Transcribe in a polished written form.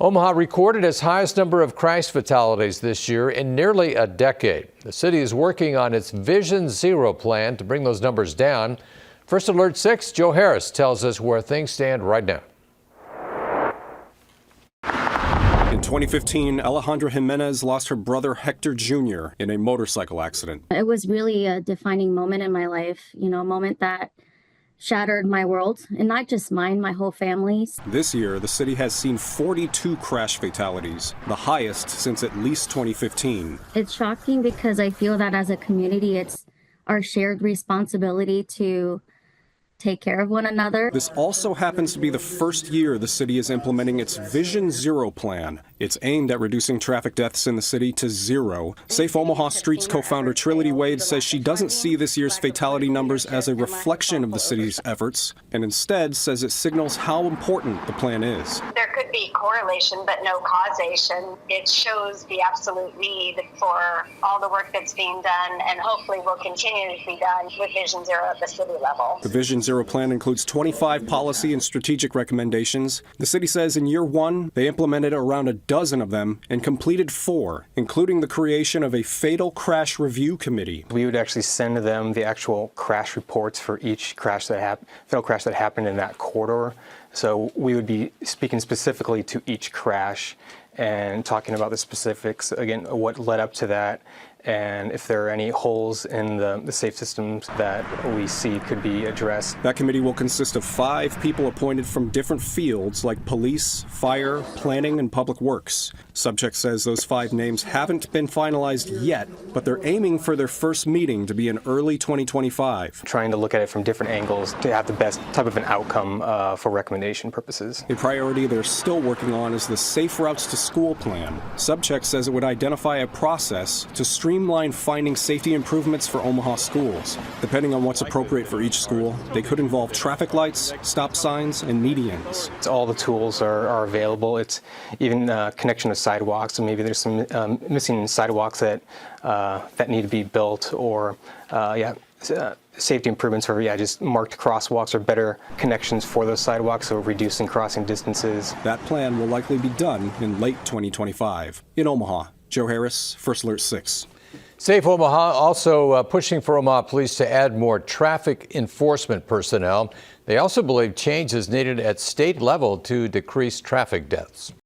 Omaha recorded its highest number of crash fatalities this year in nearly a decade. The city is working on its Vision Zero plan to bring those numbers down. First Alert 6, Joe Harris tells us where things stand right now. In 2015, Alejandra Jimenez lost her brother Hector Jr. in a motorcycle accident. It was really a defining moment in my life, a moment that shattered my world, and not just mine, my whole family's. This year, the city has seen 42 crash fatalities, the highest since at least 2015. It's shocking because I feel that as a community, it's our shared responsibility to take care of one another. This also happens to be the first year the city is implementing its Vision Zero plan. It's aimed at reducing traffic deaths in the city to zero. Safe Omaha Streets co-founder Trinity Wade says she doesn't see this year's fatality numbers as a reflection of the city's efforts, and instead says it signals how important the plan is. There could be correlation, but no causation. It shows the absolute need for all the work that's being done, and hopefully will continue to be done with Vision Zero at the city level. The Vision Zero plan includes 25 policy and strategic recommendations. The city says in year one, they implemented around a dozen of them and completed 4, including the creation of a fatal crash review committee. We would actually send them the actual crash reports for each crash that fatal crash that happened in that corridor. So we would be speaking specifically to each crash and talking about the specifics, again, what led up to that, and if there are any holes in the safe systems that we see could be addressed. That committee will consist of 5 people appointed from different fields like police, fire, planning, and public works. Subject says those 5 names haven't been finalized yet, but they're aiming for their first meeting to be in early 2025. Trying to look at it from different angles to have the best type of an outcome for recommendation purposes. A priority they're still working on is the Safe Routes to School plan. Subject says it would identify a process to streamline finding safety improvements for Omaha schools. Depending on what's appropriate for each school, they could involve traffic lights, stop signs, and medians. All the tools are available. It's even connection to sidewalks, so maybe there's some missing sidewalks that need to be built, or safety improvements, or just marked crosswalks or better connections for those sidewalks, so reducing crossing distances. That plan will likely be done in late 2025. In Omaha, Joe Harris, First Alert 6. Safe Omaha also pushing for Omaha police to add more traffic enforcement personnel. They also believe change is needed at state level to decrease traffic deaths.